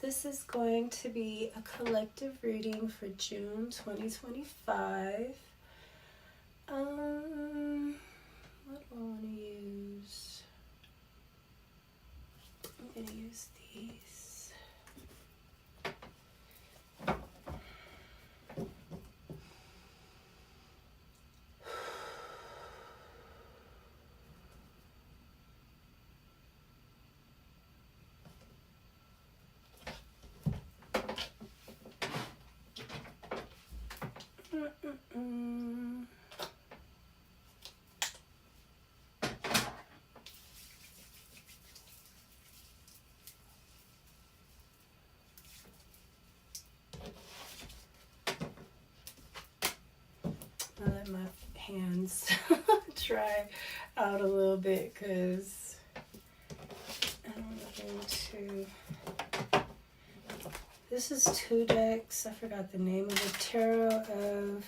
this is going to be a collective reading for June 2025. What do I want to use? I'm going to use these. I'll let my hands dry out a little bit because I'm going to... This is 2 decks. I forgot the name of it. Tarot of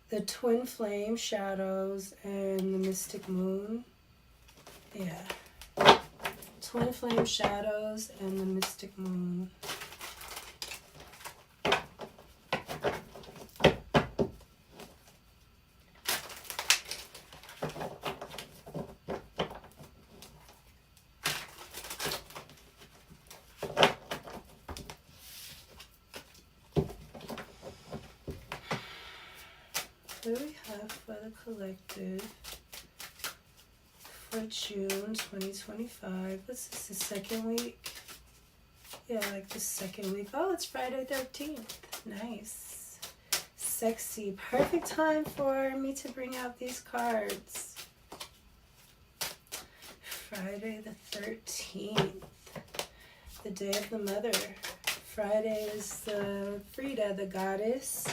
the Twin Flame Shadows and the Mystic Moon. Yeah. Twin Flame Shadows and the Mystic Moon. What do we have for the collective for June 2025? What's this, the second week? Yeah, like the second week. Oh, it's Friday 13th. Nice. Sexy. Perfect time for me to bring out these cards. Friday the 13th. The Day of the Mother. Friday is the Frida, the goddess.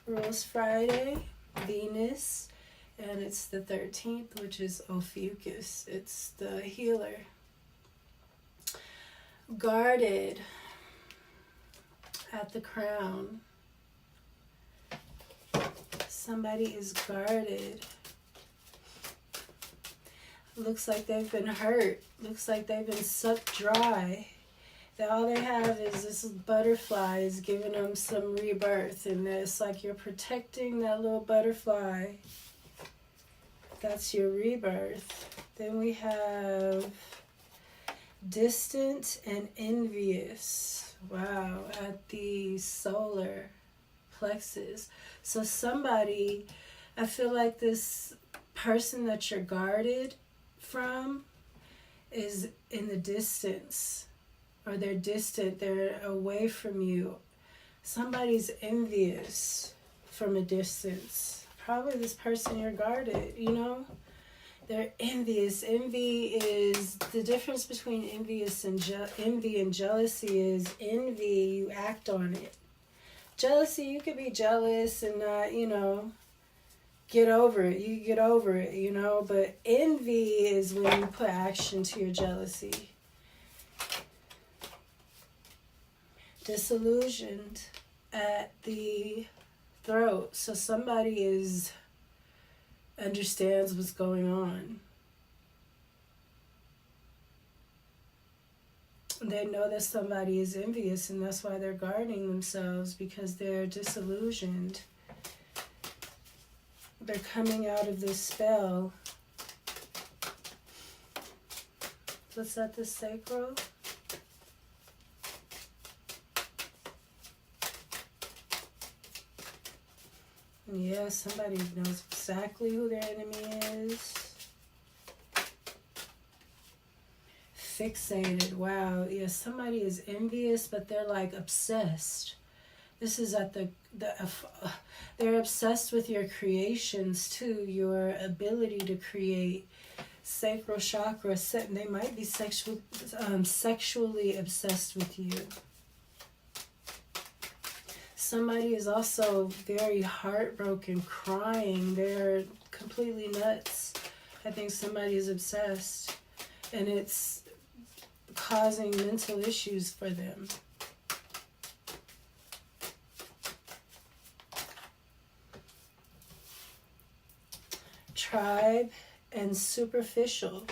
Rules Friday. Venus, and it's the 13th, which is Ophiuchus. It's the healer. Guarded at the crown. Somebody is guarded. Looks like they've been hurt. Looks like they've been sucked dry. All they have is this butterfly is giving them some rebirth, and it's like you're protecting that little butterfly. That's your rebirth. Then we have distant and envious. Wow, at the solar plexus. So somebody, I feel like this person that you're guarded from is in the distance. Or they're distant, they're away from you. Somebody's envious from a distance. Probably this person you're guarded, you know? They're envious. Envy is, the difference between envy and jealousy is envy, you act on it. Jealousy, you could be jealous and not, you know, get over it. You get over it, you know? But envy is when you put action to your jealousy. Disillusioned at the throat. So somebody understands what's going on. They know that somebody is envious, and that's why they're guarding themselves, because they're disillusioned. They're coming out of this spell. What's at the sacral? Yeah, somebody knows exactly who their enemy is. Fixated. Wow. Yeah, somebody is envious, but they're like obsessed. This is at they're obsessed with your creations too, your ability to create. Sacral chakra. They might be sexually obsessed with you. Somebody is also very heartbroken, crying. They're completely nuts. I think somebody is obsessed, and it's causing mental issues for them. Tribe and superficial.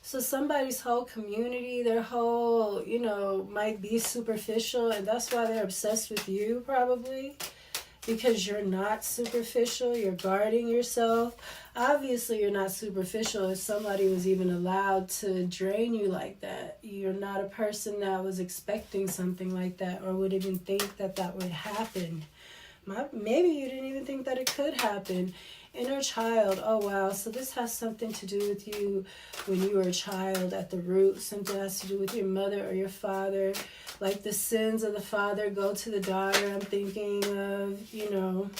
So somebody's whole community, their whole, you know, might be superficial, and that's why they're obsessed with you probably, because you're not superficial, you're guarding yourself. Obviously you're not superficial if somebody was even allowed to drain you like that. You're not a person that was expecting something like that or would even think that that would happen. Maybe you didn't even think that it could happen. Inner child, oh wow, so this has something to do with you when you were a child at the root. Something has to do with your mother or your father. Like the sins of the father go to the daughter. I'm thinking of, you know,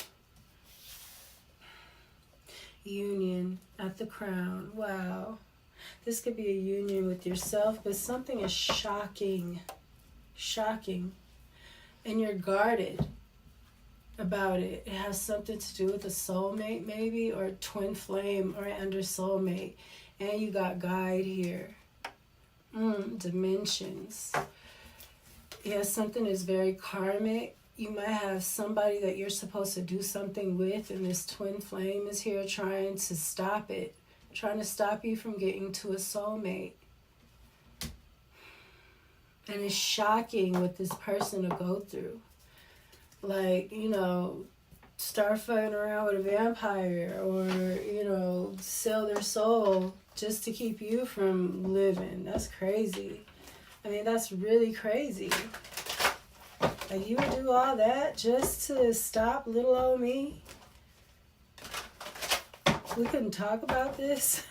union at the crown. Wow. This could be a union with yourself, but something is shocking. Shocking. And you're guarded about it. It has something to do with a soulmate maybe, or a twin flame, or an under soulmate. And you got guide here. Dimensions. Yeah, something is very karmic. You might have somebody that you're supposed to do something with, and this twin flame is here trying to stop it. Trying to stop you from getting to a soulmate. And it's shocking what this person will go through. Like, you know, start fucking around with a vampire, or, you know, sell their soul just to keep you from living. That's crazy. I mean, that's really crazy. Like, you would do all that just to stop little old me? We couldn't talk about this?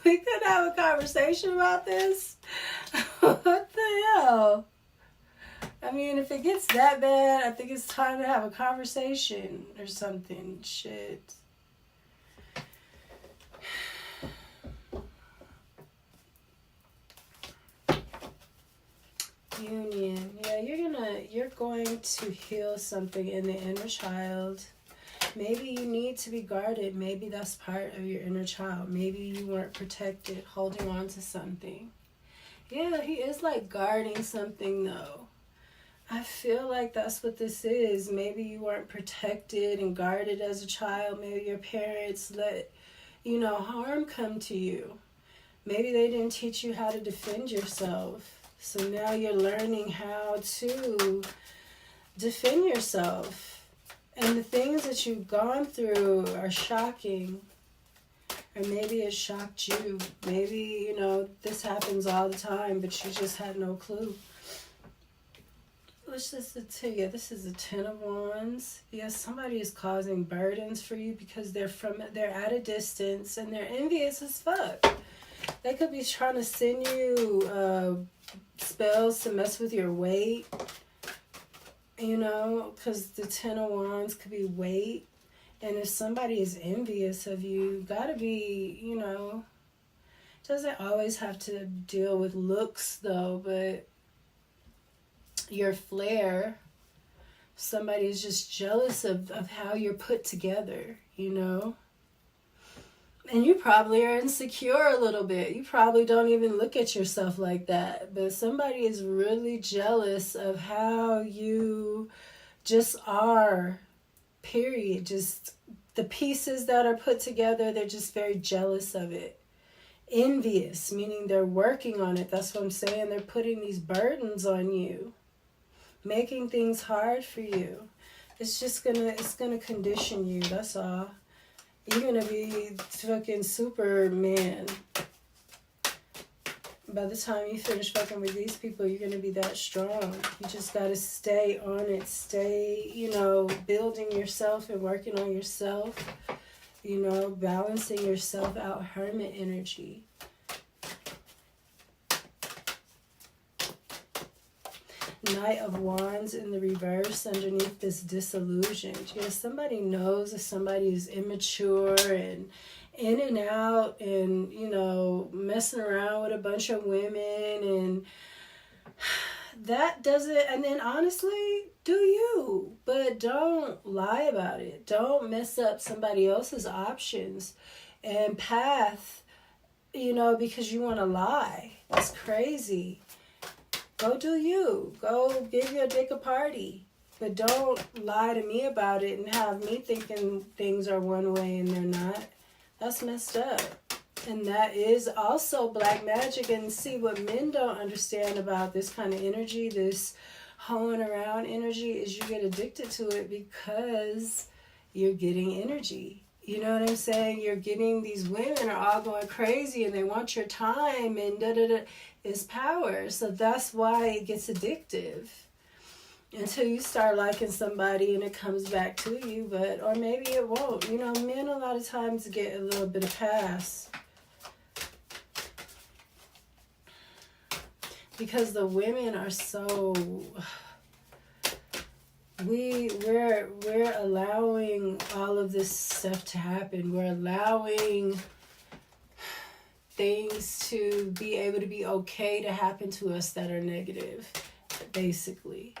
We couldn't have a conversation about this? What the hell? I mean, if it gets that bad, I think it's time to have a conversation or something. Shit. Union. Yeah, you're going to heal something in the inner child. Maybe you need to be guarded. Maybe that's part of your inner child. Maybe you weren't protected, holding on to something. Yeah, he is like guarding something though. I feel like that's what this is. Maybe you weren't protected and guarded as a child. Maybe your parents let, you know, harm come to you. Maybe they didn't teach you how to defend yourself. So now you're learning how to defend yourself. And the things that you've gone through are shocking. Or maybe it shocked you. Maybe, you know, this happens all the time, but you just had no clue. Let's just tell you, this is the Ten of Wands. Yes, somebody is causing burdens for you because they're at a distance and they're envious as fuck. They could be trying to send you spells to mess with your weight. You know, because the Ten of Wands could be weight. And if somebody is envious of you, gotta be, you know, doesn't always have to deal with looks though, but your flair, somebody is just jealous of how you're put together, you know. And you probably are insecure a little bit. You probably don't even look at yourself like that. But somebody is really jealous of how you just are, period. Just the pieces that are put together, they're just very jealous of it. Envious, meaning they're working on it. That's what I'm saying. They're putting these burdens on you. Making things hard for you. It's gonna condition you, that's all. You're gonna be fucking Superman. By the time you finish fucking with these people, you're gonna be that strong. You just gotta stay on it. Stay, you know, building yourself and working on yourself. You know, balancing yourself out. Hermit energy. Knight of Wands in the reverse underneath this disillusioned. Yeah, somebody knows if somebody is immature and in and out and, you know, messing around with a bunch of women, and that doesn't, and then honestly, do you, but don't lie about it. Don't mess up somebody else's options and path, you know, because you want to lie. It's crazy. Go do you. Go give your dick a party. But don't lie to me about it and have me thinking things are one way and they're not. That's messed up. And that is also black magic. And see, what men don't understand about this kind of energy, this hoeing around energy, is you get addicted to it because you're getting energy. You know what I'm saying? You're getting, these women are all going crazy and they want your time and da-da-da. It's power. So that's why it gets addictive. Until you start liking somebody and it comes back to you, but, or maybe it won't. You know, men a lot of times get a little bit of pass. Because the women are so, we're allowing all of this stuff to happen. We're allowing things to be able to be okay to happen to us that are negative, basically.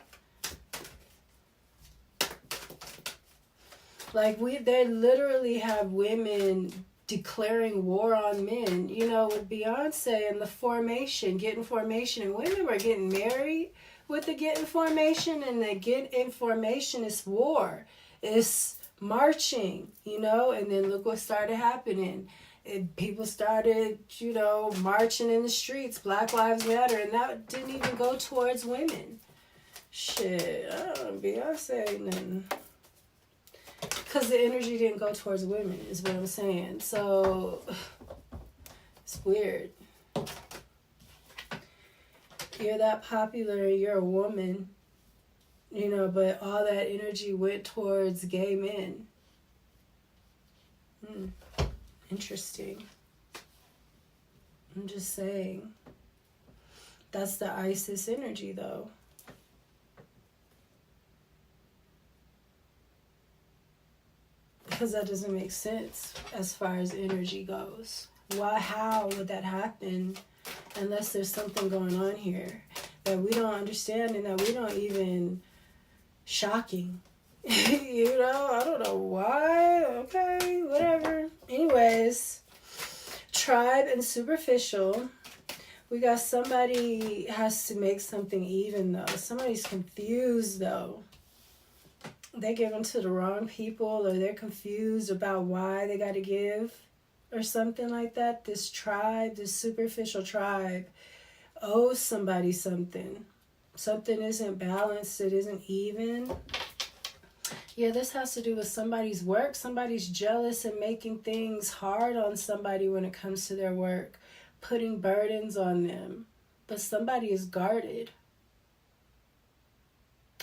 Like, they literally have women declaring war on men. You know, with Beyonce and the formation, getting formation, and women were getting married with the getting formation, and the getting formation is war. It's marching, you know, and then look what started happening. People started, you know, marching in the streets, Black Lives Matter, and that didn't even go towards women. Shit, I don't know, Beyonce ain't nothing. Because the energy didn't go towards women, is what I'm saying. So, it's weird. You're that popular, you're a woman, you know, but all that energy went towards gay men. Interesting. I'm just saying. That's the Isis energy, though. Because that doesn't make sense as far as energy goes. Why, how would that happen unless there's something going on here that we don't understand and that we don't even, shocking. You know, I don't know why. Okay, whatever. Anyways, tribe and superficial. We got somebody has to make something even, though. Somebody's confused, though. They give them to the wrong people, or they're confused about why they got to give, or something like that. This tribe, this superficial tribe, owes somebody something. Something isn't balanced, it isn't even. Yeah, this has to do with somebody's work. Somebody's jealous and making things hard on somebody when it comes to their work, putting burdens on them. But somebody is guarded.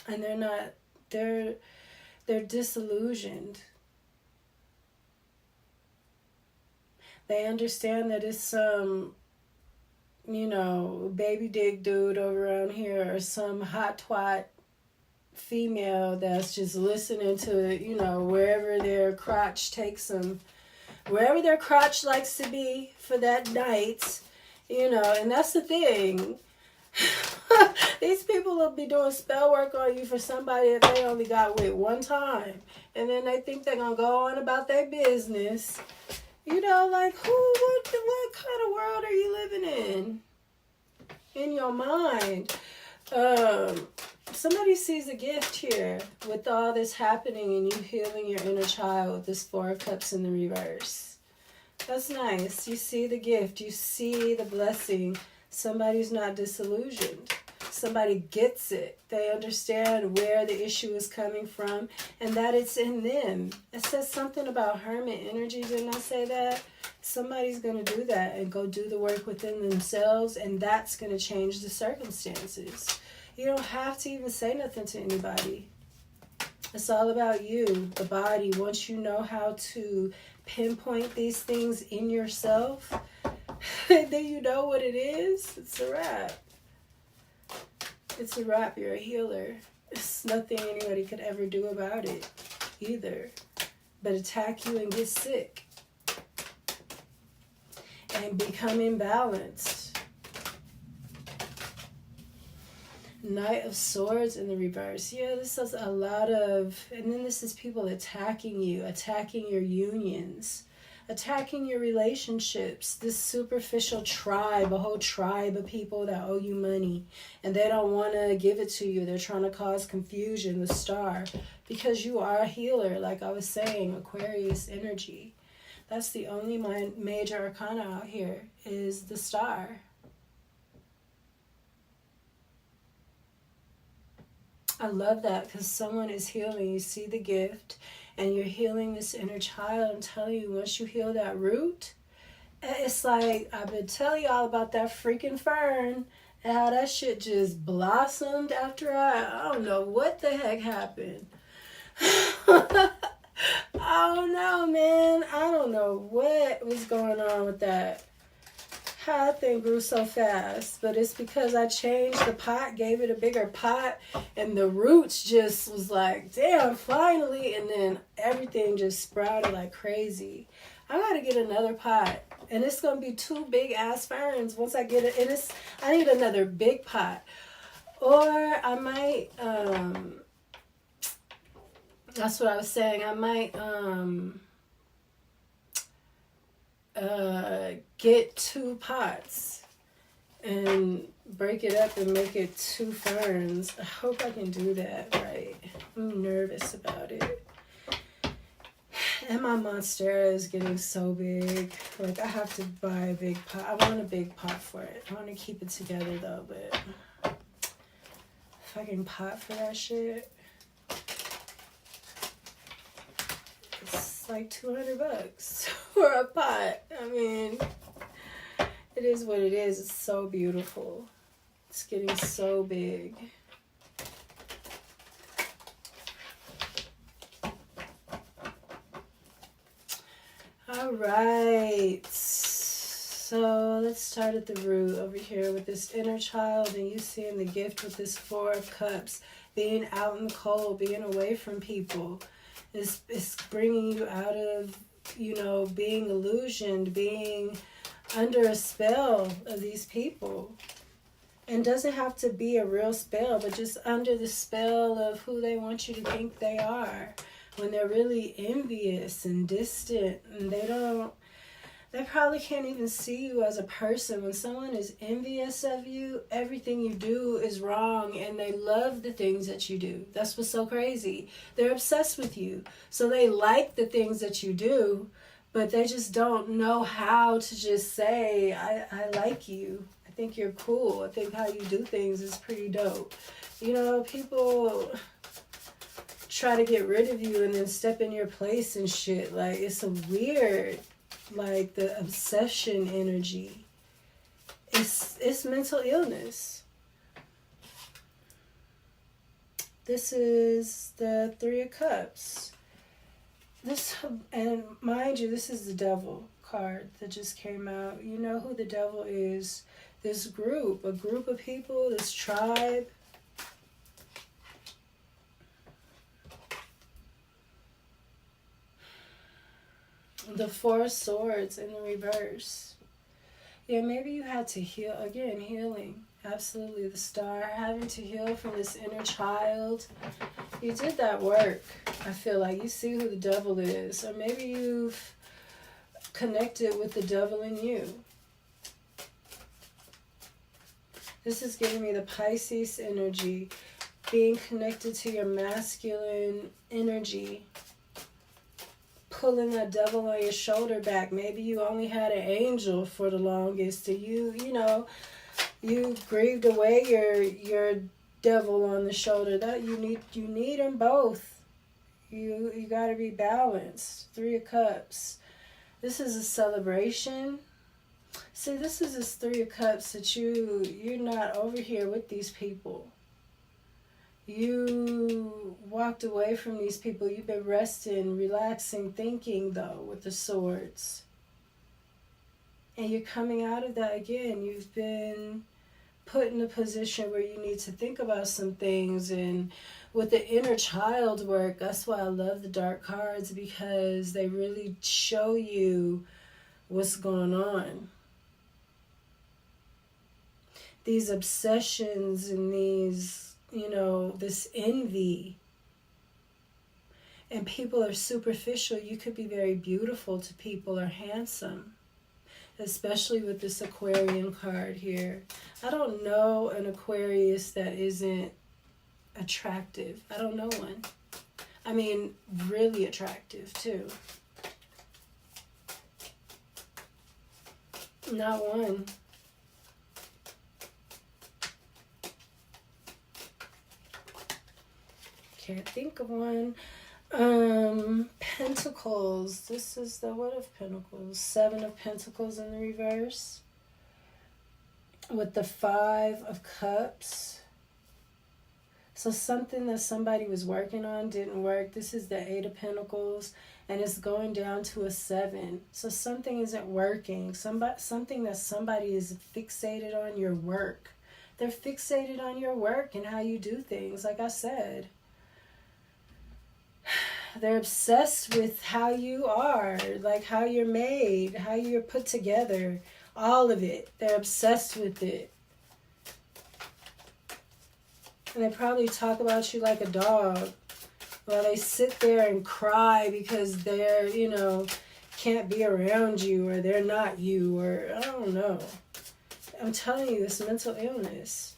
And they're not, they're disillusioned. They understand that it's some, you know, baby dick dude over around here, or some hot twat female that's just listening to, you know, wherever their crotch takes them, wherever their crotch likes to be for that night, you know. And that's the thing. These people will be doing spell work on you for somebody that they only got with one time, and then they think they're gonna go on about their business. You know, like, what kind of world are you living in your mind? Somebody sees a gift here with all this happening, and you healing your inner child with this 4 of Cups in the reverse. That's nice. You see the gift. You see the blessing. Somebody's not disillusioned. Somebody gets it. They understand where the issue is coming from and that it's in them. It says something about Hermit energy. Didn't I say that? Somebody's going to do that and go do the work within themselves, and that's going to change the circumstances. You don't have to even say nothing to anybody. It's all about you, the body. Once you know how to pinpoint these things in yourself, then you know what it is. It's a wrap. It's a wrap. You're a healer. It's nothing anybody could ever do about it either, but attack you and get sick and become imbalanced. Knight of Swords in the reverse. Yeah, this is a lot of, and then this is people attacking you, attacking your unions, attacking your relationships. This superficial tribe, a whole tribe of people that owe you money, and they don't want to give it to you. They're trying to cause confusion with Star, because you are a healer, like I was saying, Aquarius energy. That's the only major arcana out here is the Star. I love that because someone is healing. You see the gift and you're healing this inner child. I'm telling you, once you heal that root, it's like I've been telling y'all about that freaking fern and how that shit just blossomed after I don't know what the heck happened. I don't know, man. I don't know what was going on with that. How that thing grew so fast. But it's because I changed the pot, gave it a bigger pot, and the roots just was like, damn, finally. And then everything just sprouted like crazy. I gotta get another pot. And it's gonna be 2 big ass ferns once I get it. And I need another big pot. Or I might, that's what I was saying. I might get 2 pots and break it up and make it 2 ferns. I hope I can do that right. I'm nervous about it. And my monstera is getting so big. Like, I have to buy a big pot. I want a big pot for it. I want to keep it together, though, but fucking pot for that shit. It's like $200 for a pot. I mean, it is what it is. It's so beautiful. It's getting so big. All right, so let's start at the root over here with this inner child, and you seeing the gift with this 4 of Cups, being out in the cold, being away from people. It's bringing you out of, you know, being illusioned, being under a spell of these people. And doesn't have to be a real spell, but just under the spell of who they want you to think they are. When they're really envious and distant, and they probably can't even see you as a person. When someone is envious of you, everything you do is wrong, and they love the things that you do. That's what's so crazy. They're obsessed with you. So they like the things that you do, but they just don't know how to just say, I like you. I think you're cool. I think how you do things is pretty dope. You know, people try to get rid of you and then step in your place and shit. Like, it's a weird, like, the obsession energy. It's mental illness. This is the 3 of Cups. This, and mind you, this is the Devil card that just came out. You know who the Devil is. This group, a group of people, this tribe. The 4 of Swords in the reverse. Yeah, maybe you had to heal. Again, healing. Absolutely. The Star. Having to heal from this inner child. You did that work. I feel like you see who the Devil is. Or maybe you've connected with the Devil in you. This is giving me the Pisces energy. Being connected to your masculine energy. Pulling that Devil on your shoulder back. Maybe you only had an angel for the longest. You know, you grieved away your Devil on the shoulder. That you need them both. You got to be balanced. 3 of Cups. This is a celebration. See, this is this 3 of Cups that you're not over here with these people. You walked away from these people. You've been resting, relaxing, thinking, though, with the Swords. And you're coming out of that again. You've been put in a position where you need to think about some things. And with the inner child work, that's why I love the dark cards, because they really show you what's going on. These obsessions and these, you know, this envy, and people are superficial. You could be very beautiful to people or handsome, especially with this Aquarian card here. I don't know an Aquarius that isn't attractive. I don't know one. I mean, really attractive too. Not one. Can't think of one. Pentacles. This is the what of Pentacles? 7 of Pentacles in the reverse. With the 5 of Cups. So something that somebody was working on didn't work. This is the 8 of Pentacles. And it's going down to a 7. So something isn't working. Something that somebody is fixated on your work. They're fixated on your work and how you do things, like I said. They're obsessed with how you are, like how you're made, how you're put together. All of it. They're obsessed with it. And they probably talk about you like a dog. While they sit there and cry because they're, can't be around you or they're not you or I don't know. I'm telling you, this mental illness.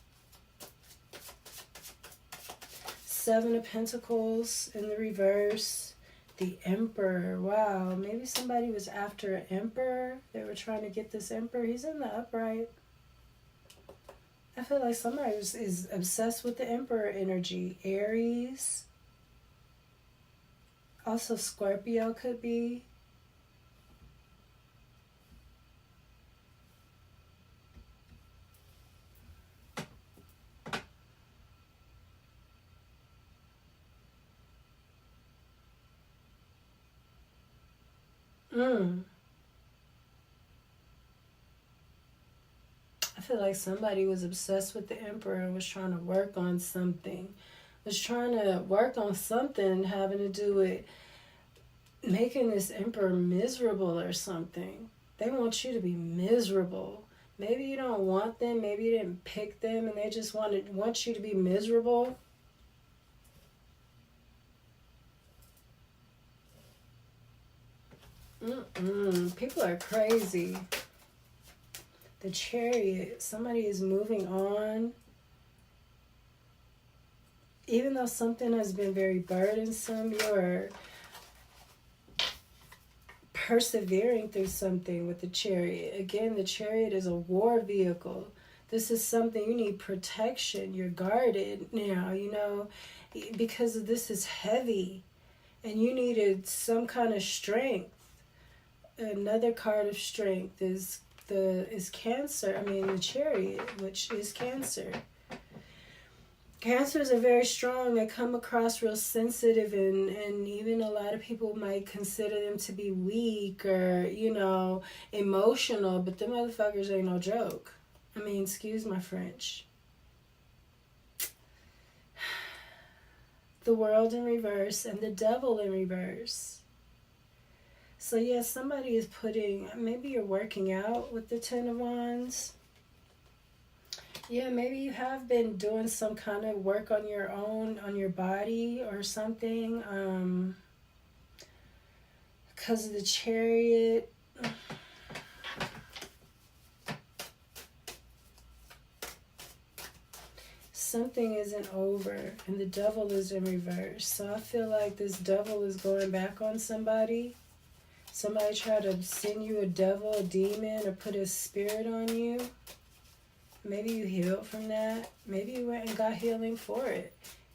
7 of Pentacles in the reverse. The Emperor. Wow, maybe somebody was after an Emperor. They were trying to get this Emperor. He's in the upright. I feel like somebody is obsessed with the Emperor energy. Aries. Also Scorpio could be. I feel like somebody was obsessed with the Emperor and was trying to work on something. Was trying to work on something having to do with making this Emperor miserable or something. They want you to be miserable. Maybe you don't want them. Maybe you didn't pick them and they just want you to be miserable. People are crazy. The Chariot. Somebody is moving on. Even though something has been very burdensome, you're persevering through something with the Chariot. Again, the Chariot is a war vehicle. This is something you need protection. You're guarded now, because this is heavy. And you needed some kind of strength. Another card of strength is Cancer. The Chariot, which is Cancer. Cancers are very strong. They come across real sensitive and even a lot of people might consider them to be weak or, emotional, but them motherfuckers ain't no joke. Excuse my French. The World in reverse and the Devil in reverse. So yeah, somebody is maybe you're working out with the 10 of Wands. Yeah, maybe you have been doing some kind of work on your own, on your body or something. Because of the Chariot. Something isn't over and the Devil is in reverse. So I feel like this Devil is going back on somebody. Somebody tried to send you a devil, a demon, or put a spirit on you. Maybe you healed from that. Maybe you went and got healing for it.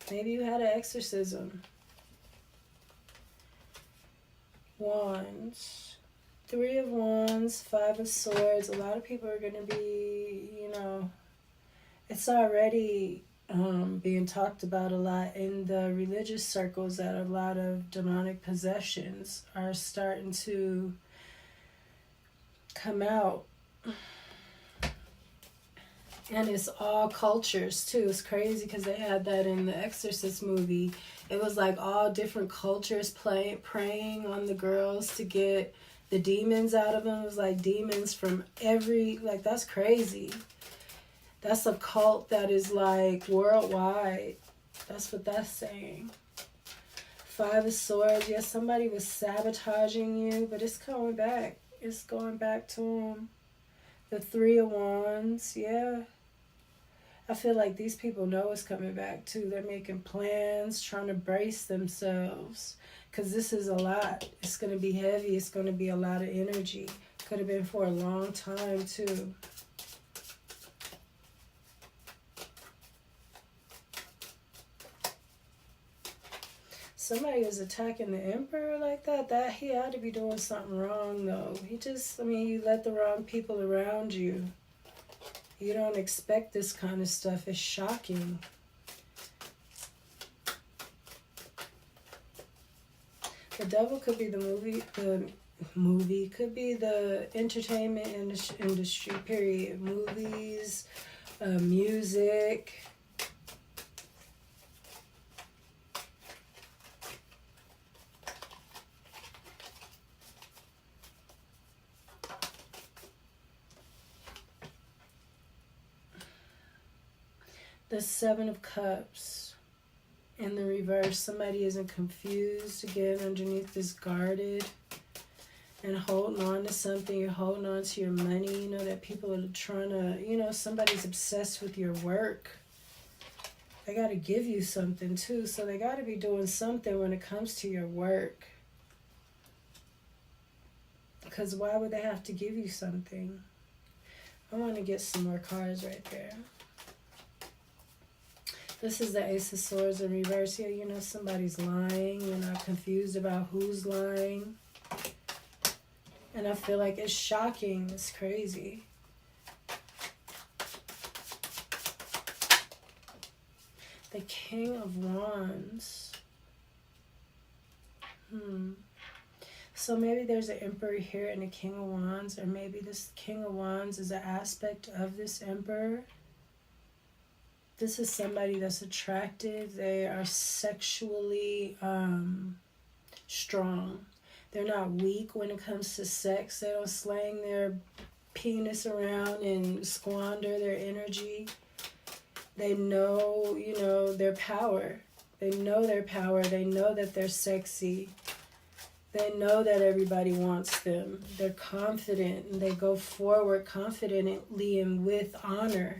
Maybe you had an exorcism. Wands. 3 of Wands, 5 of Swords. A lot of people are going to be, it's already being talked about a lot in the religious circles that a lot of demonic possessions are starting to come out. And it's all cultures too. It's crazy because they had that in the Exorcist movie. It was like all different cultures praying on the girls to get the demons out of them. It was like demons from that's crazy. That's a cult that is like worldwide. That's what that's saying. 5 of Swords. Yes, somebody was sabotaging you, but it's coming back. It's going back to them. The 3 of Wands. Yeah. I feel like these people know it's coming back too. They're making plans, trying to brace themselves. Because this is a lot. It's going to be heavy. It's going to be a lot of energy. Could have been for a long time too. Somebody is attacking the Emperor like that. That he had to be doing something wrong though. He just, I mean, you let the wrong people around you. You don't expect this kind of stuff. It's shocking. The devil could be the movie could be the entertainment industry, period. Movies, music. The Seven of Cups in the reverse. Somebody isn't confused again underneath this guarded and holding on to something. You're holding on to your money. You know that people are trying to, you know, somebody's obsessed with your work. They got to give you something too. So they got to be doing something when it comes to your work. Because why would they have to give you something? I want to get some more cards right there. This is the Ace of Swords in reverse. Yeah, you know somebody's lying. You're not confused about who's lying. And I feel like it's shocking. It's crazy. The King of Wands. So maybe there's an Emperor here and a King of Wands. Or maybe this King of Wands is an aspect of this Emperor. This is somebody that's attractive. They are sexually strong. They're not weak when it comes to sex. They don't slang their penis around and squander their energy. They know, you know, their power. They know their power. They know that they're sexy. They know that everybody wants them. They're confident and they go forward confidently and with honor.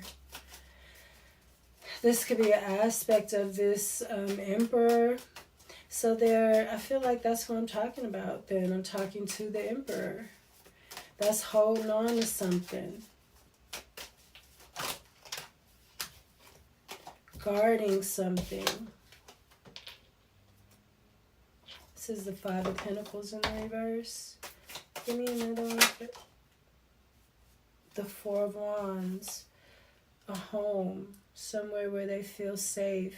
This could be an aspect of this Emperor. So there, I feel like that's what I'm talking about then. I'm talking to the Emperor. That's holding on to something. Guarding something. This is the Five of Pentacles in the reverse. Give me another one. The Four of Wands. A home. Somewhere where they feel safe.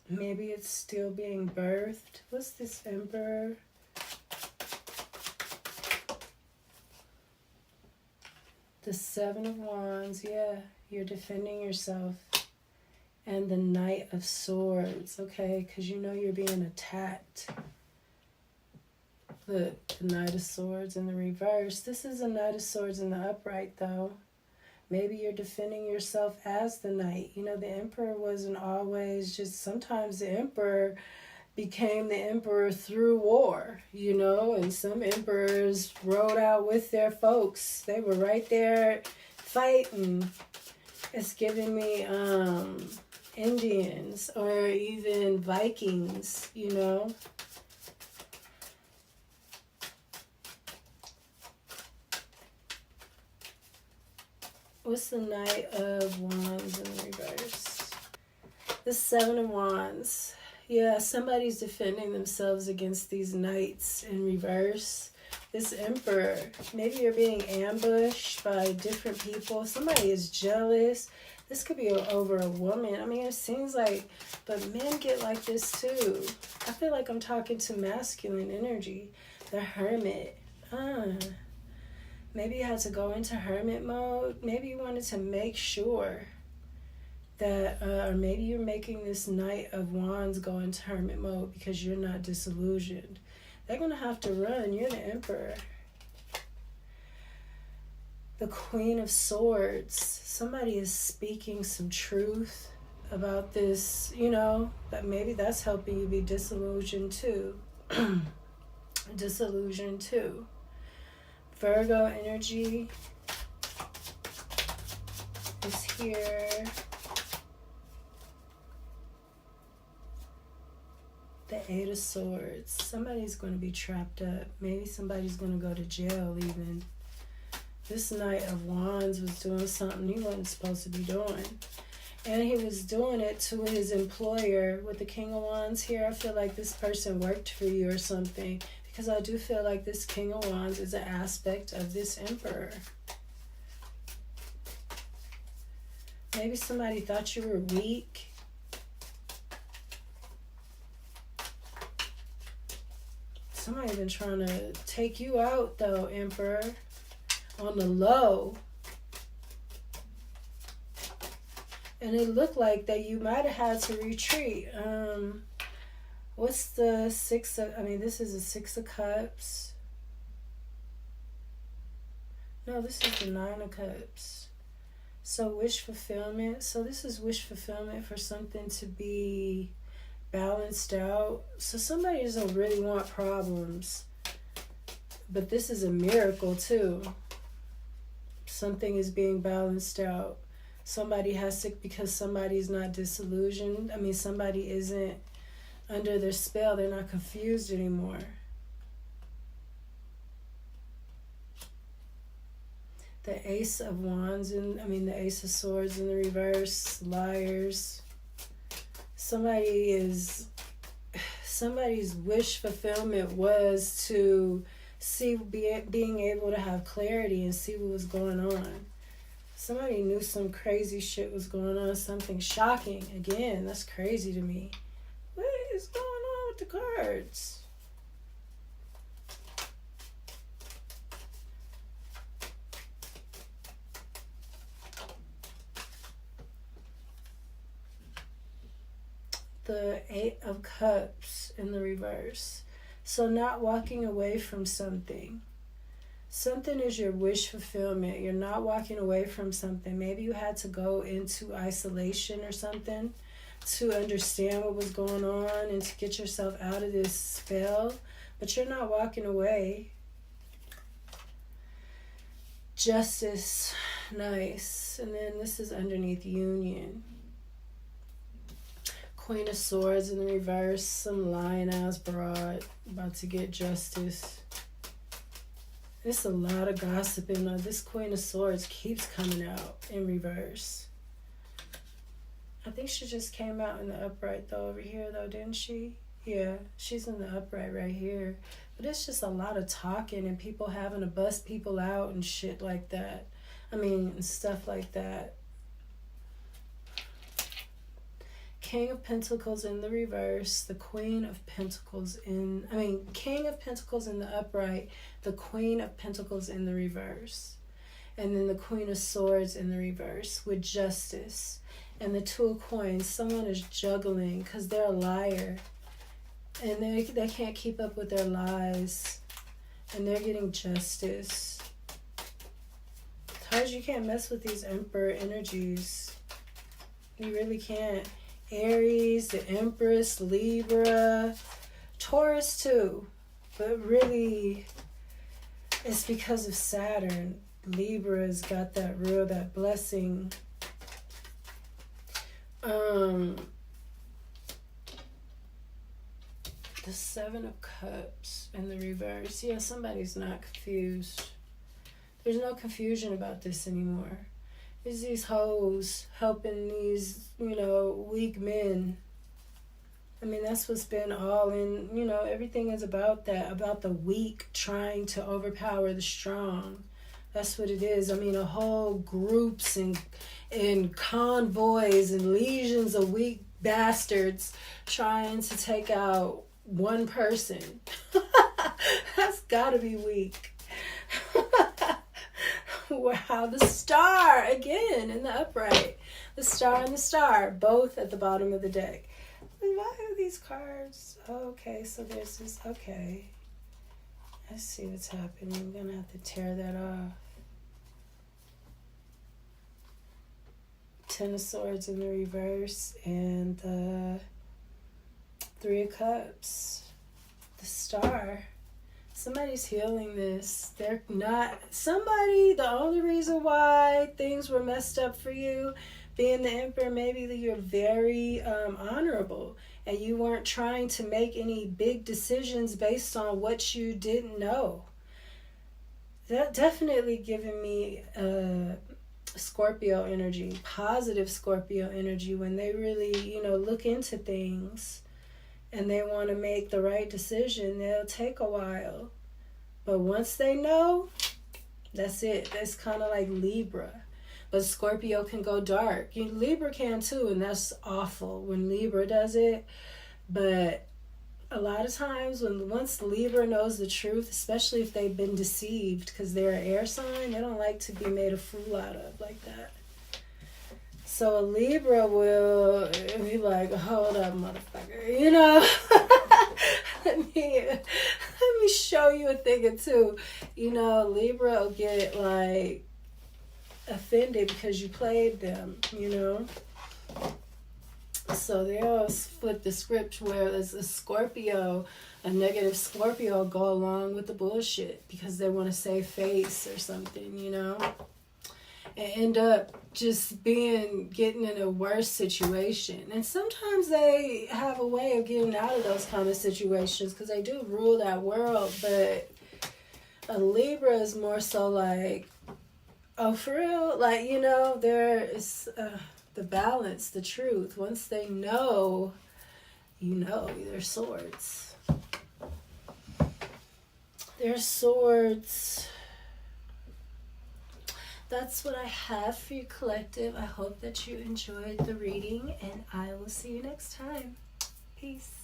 Maybe it's still being birthed. What's this Emperor? The Seven of Wands. Yeah, you're defending yourself. And the Knight of Swords. Okay, because you know you're being attacked. The Knight of Swords in the reverse. This is a Knight of Swords in the upright, though. Maybe you're defending yourself as the Knight. You know, the Emperor wasn't always just... Sometimes the Emperor became the Emperor through war, you know. And some Emperors rode out with their folks. They were right there fighting. It's giving me Indians or even Vikings, you know. What's the Knight of Wands in the reverse? The Seven of Wands. Yeah, somebody's defending themselves against these knights in reverse. This Emperor. Maybe you're being ambushed by different people. Somebody is jealous. This could be over a woman. I mean, it seems like... But men get like this too. I feel like I'm talking to masculine energy. The Hermit. Maybe you had to go into hermit mode. Maybe you wanted to make sure that, or maybe you're making this Knight of Wands go into hermit mode because you're not disillusioned. They're going to have to run. You're the Emperor. The Queen of Swords. Somebody is speaking some truth about this, you know, that maybe that's helping you be disillusioned too. Disillusioned too. Virgo energy. is here. The Eight of Swords. Somebody's going to be trapped up. Maybe somebody's going to go to jail even. This Knight of Wands was doing something he wasn't supposed to be doing. And he was doing it to his employer. With the King of Wands here, I feel like this person worked for you or something. Because I do feel like this King of Wands is an aspect of this Emperor. Maybe somebody thought you were weak. Somebody's been trying to take you out, though, Emperor. On the low. And it looked like that you might have had to retreat. What's the Six of... I mean, this is a Six of Cups. No, this is the Nine of Cups. So, wish fulfillment. So, this is wish fulfillment for something to be balanced out. So, somebody doesn't really want problems. But this is a miracle, too. Something is being balanced out. Somebody has to, because somebody's not disillusioned. I mean, somebody isn't under their spell. They're not confused anymore. The Ace of Wands, and I mean the Ace of Swords in the reverse. Liars. Somebody's wish fulfillment was to see, being able to have clarity and see what was going on. Somebody knew some crazy shit was going on, something shocking. Again, that's crazy to me. What is going on with the cards? The Eight of Cups in the reverse. So not walking away from something. Something is your wish fulfillment. You're not walking away from something. Maybe you had to go into isolation or something to understand what was going on and to get yourself out of this spell. But you're not walking away. Justice. Nice. And then this is underneath Union. Queen of Swords in the reverse. Some lying-ass broad about to get justice. There's a lot of gossiping. This Queen of Swords keeps coming out in reverse. I think she just came out in the upright though over here though, didn't she? Yeah, she's in the upright right here. But it's just a lot of talking and people having to bust people out and shit like that. I mean, stuff like that. King of Pentacles in the reverse, the Queen of Pentacles in... I mean, King of Pentacles in the upright, the Queen of Pentacles in the reverse. And then the Queen of Swords in the reverse with Justice. And the Two of Coins, someone is juggling because they're a liar. And they can't keep up with their lies. And they're getting justice. Cards, you can't mess with these Emperor energies. You really can't. Aries, the Empress, Libra, Taurus too. But really, it's because of Saturn. Libra's got that blessing. The Seven of Cups in the reverse. Yeah, somebody's not confused. There's no confusion about this anymore. It's these hoes helping these, weak men. I mean, that's what's been all in, everything is about that, about the weak trying to overpower the strong. That's what it is. I mean, a whole groups and convoys and legions of weak bastards trying to take out one person. That's gotta be weak. Wow, the Star again in the upright. The Star and the Star, both at the bottom of the deck. Why are these cards? Okay, so there's this. Okay. Let's see what's happening. I'm going to have to tear that off. Ten of Swords in the reverse and the Three of Cups. The Star. Somebody's healing this. They're not somebody. The only reason why things were messed up for you, being the Emperor, maybe that you're very honorable and you weren't trying to make any big decisions based on what you didn't know. That definitely giving me Scorpio energy, positive Scorpio energy, when they really, look into things and they want to make the right decision. They'll take a while. But once they know, that's it. That's kind of like Libra. But Scorpio can go dark. Libra can too, and that's awful when Libra does it. But a lot of times once Libra knows the truth, especially if they've been deceived because they're an air sign, they don't like to be made a fool out of like that. So a Libra will be like, hold up, motherfucker, let me show you a thing or two. Libra will get like offended because you played them, So they'll flip the script where there's a negative Scorpio go along with the bullshit because they want to save face or something, and end up just getting in a worse situation. And sometimes they have a way of getting out of those kind of situations because they do rule that world. But a Libra is more so like, oh, for real? Like, there is the balance, the truth. Once they know, they're swords. They're swords. That's what I have for you, collective. I hope that you enjoyed the reading, and I will see you next time. Peace.